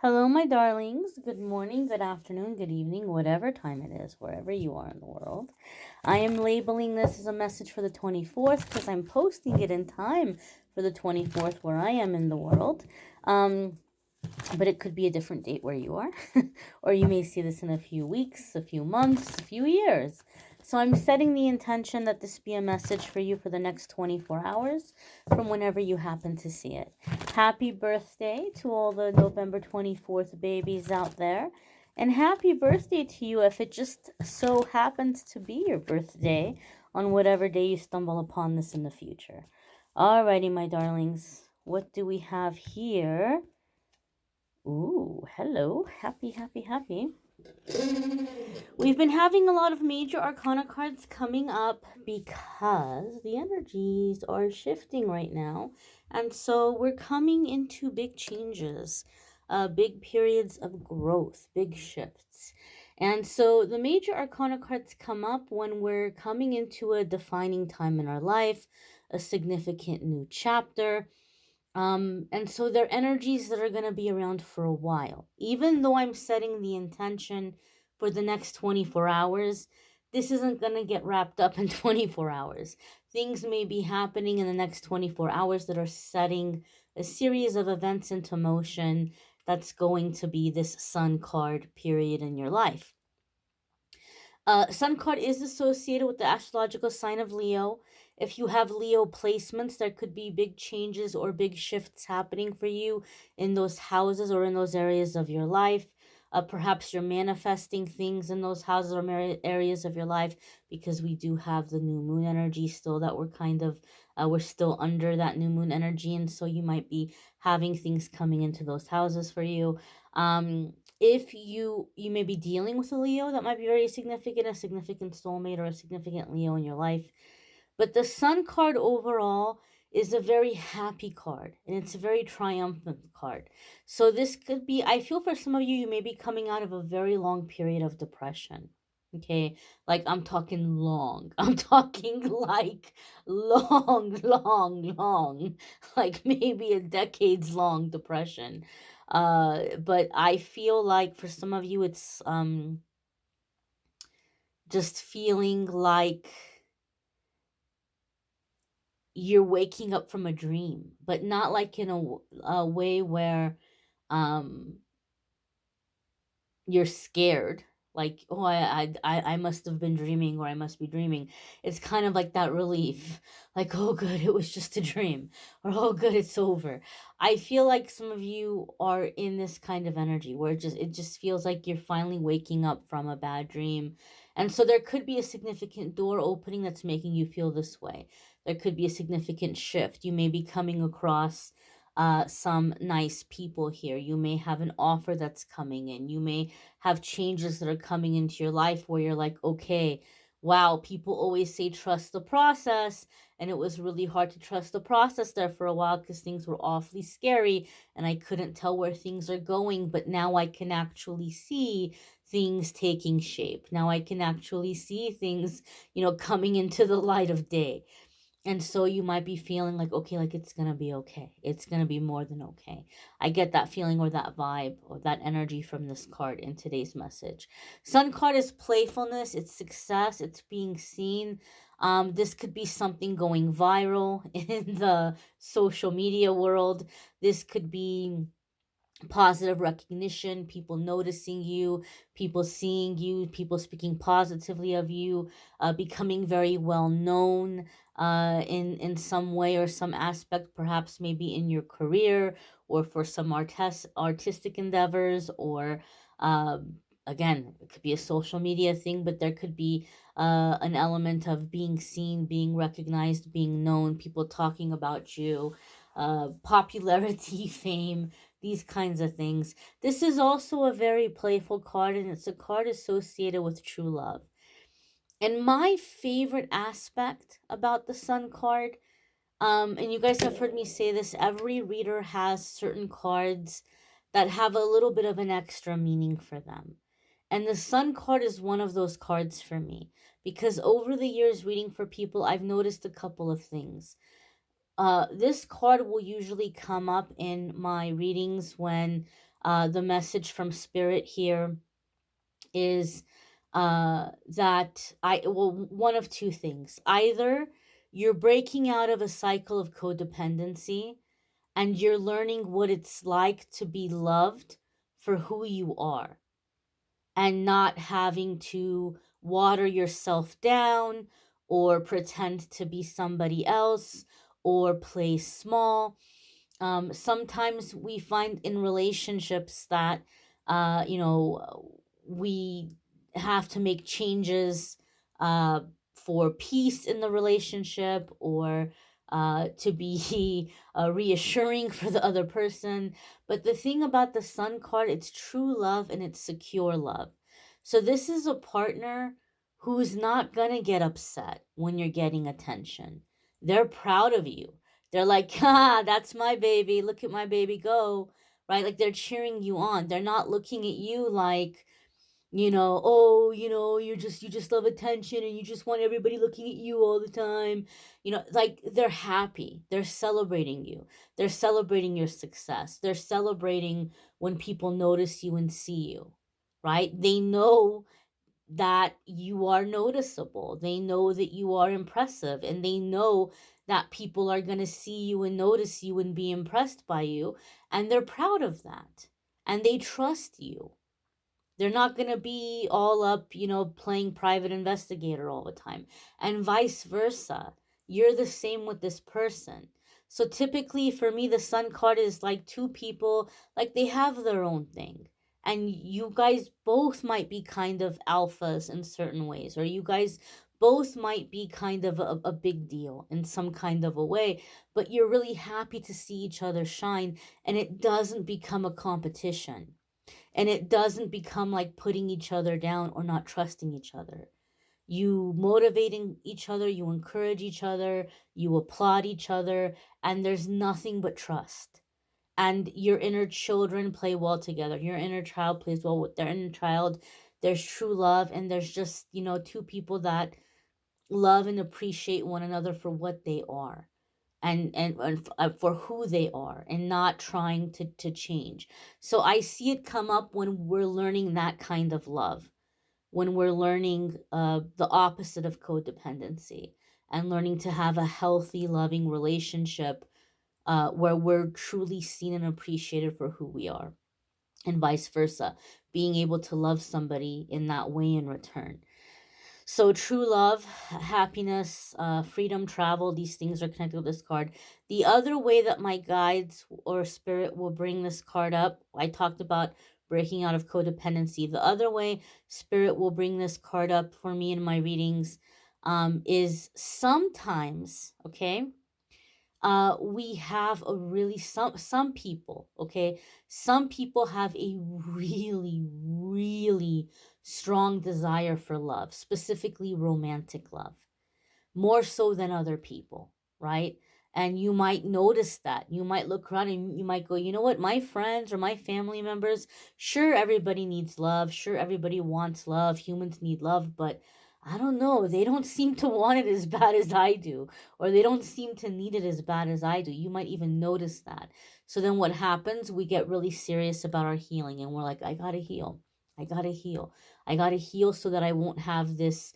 Hello, my darlings. Good morning, good afternoon, good evening, whatever time it is, wherever you are in the world. I am labeling this as a message for the 24th because I'm posting it in time for the 24th where I am in the world. But it could be a different date where you are, or you may see this in a few weeks, a few months, a few years. So I'm setting the intention that this be a message for you for the next 24 hours from whenever you happen to see it. Happy birthday to all the November 24th babies out there. And happy birthday to you if it just so happens to be your birthday on whatever day you stumble upon this in the future. Alrighty, my darlings. What do we have here? Ooh, hello. Happy, happy, happy. We've been having a lot of major arcana cards coming up because the energies are shifting right now. And so we're coming into big changes, big periods of growth, big shifts. And so the major arcana cards come up when we're coming into a defining time in our life, a significant new chapter. And so they're energies that are going to be around for a while. Even though I'm setting the intention for the next 24 hours, this isn't going to get wrapped up in 24 hours. Things may be happening in the next 24 hours that are setting a series of events into motion that's going to be this sun card period in your life. Sun card is associated with the astrological sign of Leo. If you have Leo placements, there could be big changes or big shifts happening for you in those houses or in those areas of your life. Perhaps you're manifesting things in those houses or areas of your life because we do have the new moon energy still that we're still under that new moon energy. And so you might be having things coming into those houses for you. If you may be dealing with a Leo, that might be very significant, a significant soulmate or a significant Leo in your life. But the Sun card overall is a very happy card and it's a very triumphant card. So this could be, I feel for some of you, you may be coming out of a very long period of depression. Okay, like I'm talking long. I'm talking like long, long, like maybe a decades long depression. But I feel like for some of you, it's just feeling like you're waking up from a dream, but not like in a way where um you're scared, like, oh, I must have been dreaming or I must be dreaming. It's kind of like that relief, like, oh good, it was just a dream, or oh good, it's over. I feel like some of you are in this kind of energy where it just feels like you're finally waking up from a bad dream. And so there could be a significant door opening that's making you feel this way. There could be a significant shift. You may be coming across some nice people here. You may have an offer that's coming in. You may have changes that are coming into your life where you're like, okay, wow, people always say trust the process. And it was really hard to trust the process there for a while because things were awfully scary and I couldn't tell where things are going. But now I can actually see things taking shape. Now I can actually see things, coming into the light of day. And so you might be feeling like, okay, like it's going to be okay. It's going to be more than okay. I get that feeling or that vibe or that energy from this card in today's message. Sun card is playfulness, it's success, it's being seen. This could be something going viral in the social media world. This could be positive recognition, people noticing you, people seeing you, people speaking positively of you, becoming very well known in some way or some aspect, perhaps maybe in your career or for some artistic endeavors or again, it could be a social media thing, but there could be an element of being seen, being recognized, being known, people talking about you, popularity, fame, these kinds of things. This is also a very playful card, and it's a card associated with true love. And my favorite aspect about the Sun card, and you guys have heard me say this, every reader has certain cards that have a little bit of an extra meaning for them. And the Sun card is one of those cards for me because over the years reading for people, I've noticed a couple of things. This card will usually come up in my readings when the message from spirit here is that one of two things. Either you're breaking out of a cycle of codependency and you're learning what it's like to be loved for who you are and not having to water yourself down or pretend to be somebody else or play small. Sometimes we find in relationships that, we have to make changes uh, for peace in the relationship or to be reassuring for the other person. But the thing about the Sun card, it's true love and it's secure love. So this is a partner who's not going to get upset when you're getting attention. They're proud of you. They're like, ah, that's my baby. Look at my baby go. Right? Like they're cheering you on. They're not looking at you like, oh, you just love attention and you just want everybody looking at you all the time. Like they're happy. They're celebrating you. They're celebrating your success. They're celebrating when people notice you and see you. Right? They know that you are noticeable. They know that you are impressive and they know that people are going to see you and notice you and be impressed by you. And they're proud of that. And they trust you. They're not going to be all up, playing private investigator all the time. And vice versa. You're the same with this person. So typically for me, the Sun card is like two people, like they have their own thing. And you guys both might be kind of alphas in certain ways, or you guys both might be kind of a big deal in some kind of a way, but you're really happy to see each other shine and it doesn't become a competition and it doesn't become like putting each other down or not trusting each other. You motivating each other, you encourage each other, you applaud each other, and there's nothing but trust. And your inner children play well together. Your inner child plays well with their inner child. There's true love, and there's just, two people that love and appreciate one another for what they are and for who they are and not trying to change. So I see it come up when we're learning that kind of love, when we're learning the opposite of codependency and learning to have a healthy, loving relationship where we're truly seen and appreciated for who we are, and vice versa, being able to love somebody in that way in return. So true love, happiness, freedom, travel, these things are connected with this card. The other way that my guides or spirit will bring this card up, I talked about breaking out of codependency. The other way spirit will bring this card up for me in my readings is sometimes, okay, we have a really some people, okay, some people have a really really strong desire for love, specifically romantic love, more so than other people, right? And you might notice that. You might look around and you might go, you know what, my friends or my family members, sure, everybody needs love, sure, everybody wants love, humans need love, but I don't know, they don't seem to want it as bad as I do, or they don't seem to need it as bad as I do. You might even notice that. So then what happens? We get really serious about our healing and we're like, I gotta heal. I gotta heal. I gotta heal so that I won't have this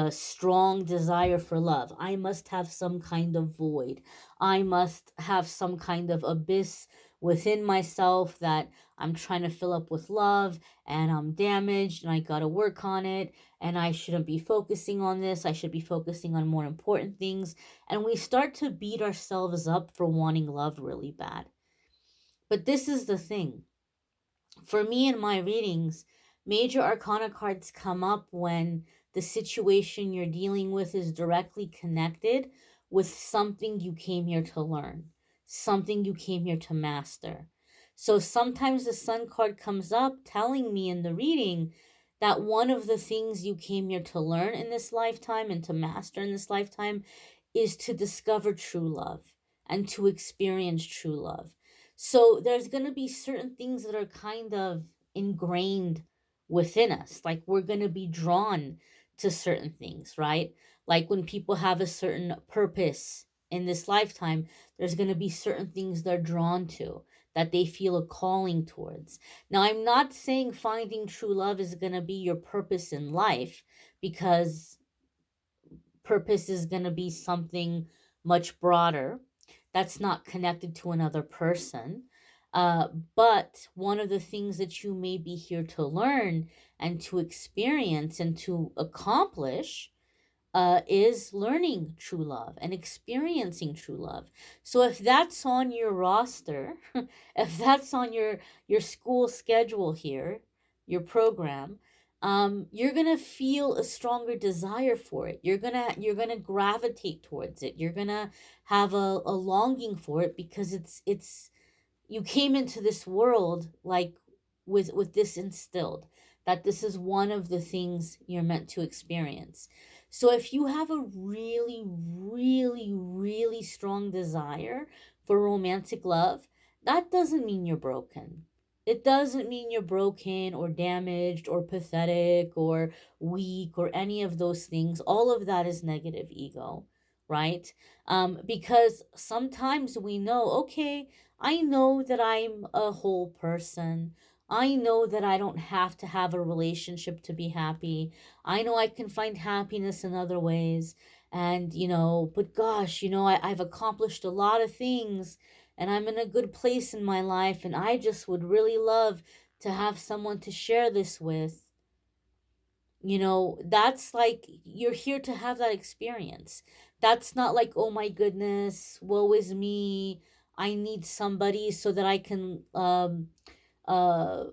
strong desire for love. I must have some kind of void. I must have some kind of abyss within myself that I'm trying to fill up with love and I'm damaged and I got to work on it and I shouldn't be focusing on this. I should be focusing on more important things. And we start to beat ourselves up for wanting love really bad. But this is the thing. For me in my readings, major arcana cards come up when the situation you're dealing with is directly connected with something you came here to learn, something you came here to master. So sometimes the Sun card comes up telling me in the reading that one of the things you came here to learn in this lifetime and to master in this lifetime is to discover true love and to experience true love. So there's going to be certain things that are kind of ingrained within us. Like we're going to be drawn to certain things, right? Like when people have a certain purpose in this lifetime, there's going to be certain things they're drawn to, that they feel a calling towards. Now, I'm not saying finding true love is going to be your purpose in life, because purpose is going to be something much broader that's not connected to another person. Uh, but one of the things that you may be here to learn and to experience and to accomplish is learning true love and experiencing true love. So if that's on your roster, if that's on your school schedule here, your program, you're gonna feel a stronger desire for it. You're gonna gravitate towards it. You're gonna have a longing for it, because it's you came into this world like with this instilled, that this is one of the things you're meant to experience. So if you have a really really really strong desire for romantic love, that doesn't mean you're broken. It doesn't mean you're broken or damaged or pathetic or weak or any of those things. All of that is negative ego, right? Because sometimes we know, okay, I know that I'm a whole person. I know that I don't have to have a relationship to be happy. I know I can find happiness in other ways. And, but gosh, I've accomplished a lot of things and I'm in a good place in my life. And I just would really love to have someone to share this with. That's like you're here to have that experience. That's not like, oh my goodness, woe is me. I need somebody so that I can uh I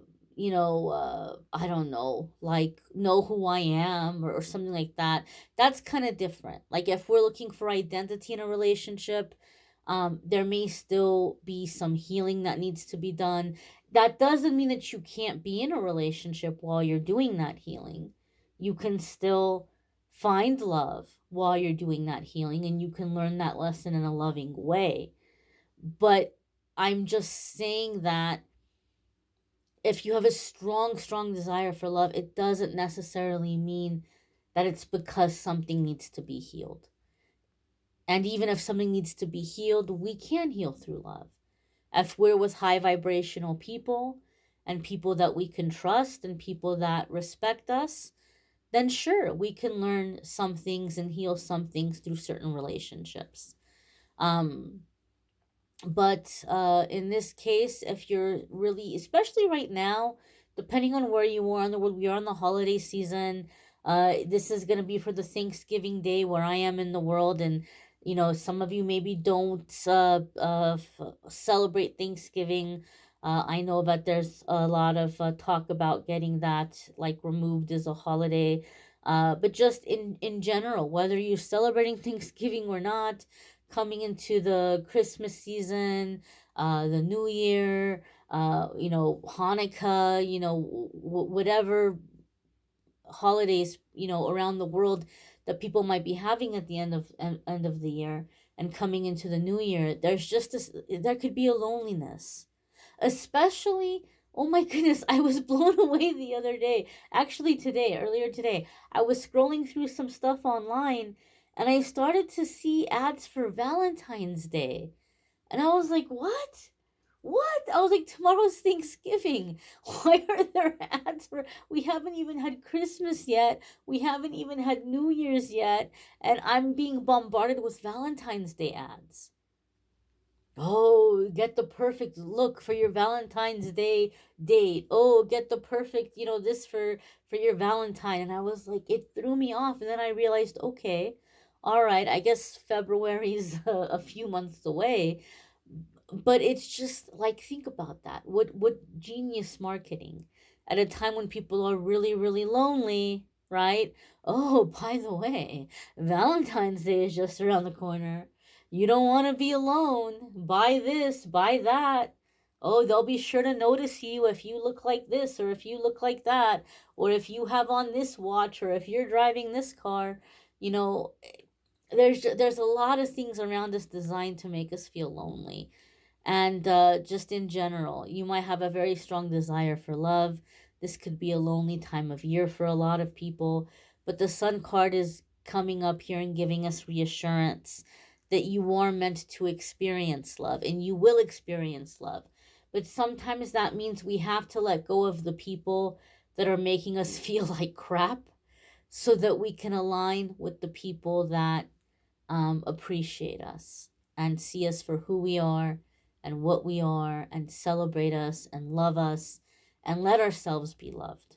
don't know, like know who I am, or something like that. That's kind of different. Like if we're looking for identity in a relationship, there may still be some healing that needs to be done. That doesn't mean that you can't be in a relationship while you're doing that healing. You can still find love while you're doing that healing, and you can learn that lesson in a loving way. But I'm just saying that if you have a strong, strong desire for love, it doesn't necessarily mean that it's because something needs to be healed. And even if something needs to be healed, we can heal through love. If we're with high vibrational people and people that we can trust and people that respect us, then sure, we can learn some things and heal some things through certain relationships. Um, but in this case, if you're really, especially right now, depending on where you are in the world, we are in the holiday season. This is going to be for the Thanksgiving day where I am in the world. And, some of you maybe don't celebrate Thanksgiving. I know that there's a lot of talk about getting that like removed as a holiday. But just in general, whether you're celebrating Thanksgiving or not, coming into the Christmas season, the New Year, Hanukkah, whatever holidays, around the world that people might be having at the end of the year and coming into the new year, there's just this, there could be a loneliness, especially. Oh my goodness, I was blown away the other day. Actually, earlier today, I was scrolling through some stuff online and I started to see ads for Valentine's Day. And I was like, what? What? I was like, tomorrow's Thanksgiving. Why are there ads for? We haven't even had Christmas yet. We haven't even had New Year's yet. And I'm being bombarded with Valentine's Day ads. Oh, get the perfect look for your Valentine's Day date. Oh, get the perfect, this for your Valentine. And I was like, it threw me off. And then I realized, okay, all right, I guess February's a few months away. But it's just like, think about that. What genius marketing at a time when people are really really lonely, right? Oh, by the way, Valentine's Day is just around the corner. You don't want to be alone. Buy this, buy that. Oh, they'll be sure to notice you if you look like this or if you look like that, or if you have on this watch, or if you're driving this car. You know, there's a lot of things around us designed to make us feel lonely. And just in general, you might have a very strong desire for love. This could be a lonely time of year for a lot of people, but the Sun card is coming up here and giving us reassurance that you are meant to experience love, and you will experience love. But sometimes that means we have to let go of the people that are making us feel like crap so that we can align with the people that appreciate us and see us for who we are and what we are and celebrate us and love us and let ourselves be loved.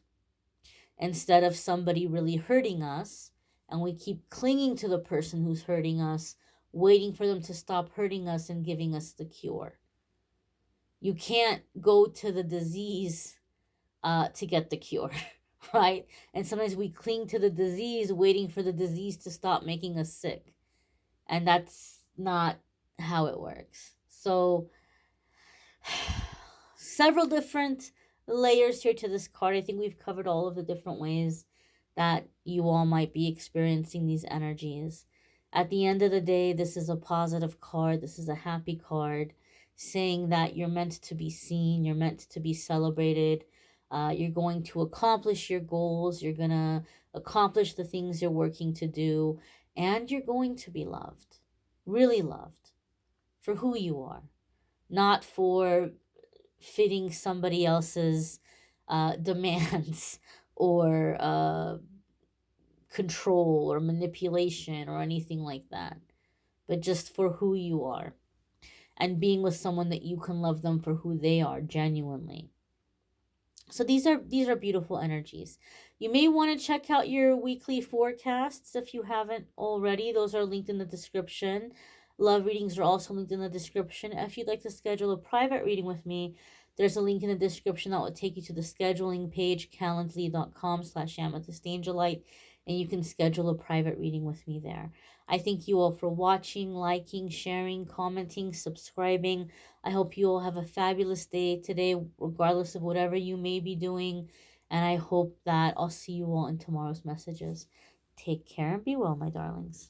Instead of somebody really hurting us and we keep clinging to the person who's hurting us, waiting for them to stop hurting us and giving us the cure. You can't go to the disease to get the cure, right? And sometimes we cling to the disease, waiting for the disease to stop making us sick. And that's not how it works. So, several different layers here to this card. I think we've covered all of the different ways that you all might be experiencing these energies. At the end of the day, this is a positive card. This is a happy card saying that you're meant to be seen, you're meant to be celebrated. You're going to accomplish your goals, you're going to accomplish the things you're working to do, and you're going to be loved, really loved for who you are, not for fitting somebody else's demands or control or manipulation or anything like that, but just for who you are and being with someone that you can love them for who they are genuinely. So these are beautiful energies. You may want to check out your weekly forecasts if you haven't already. Those are linked in the description. Love readings are also linked in the description. If you'd like to schedule a private reading with me, there's a link in the description that will take you to the scheduling page, calendly.com/amethystangelite, and you can schedule a private reading with me there. I thank you all for watching, liking, sharing, commenting, subscribing. I hope you all have a fabulous day today, regardless of whatever you may be doing. And I hope that I'll see you all in tomorrow's messages. Take care and be well, my darlings.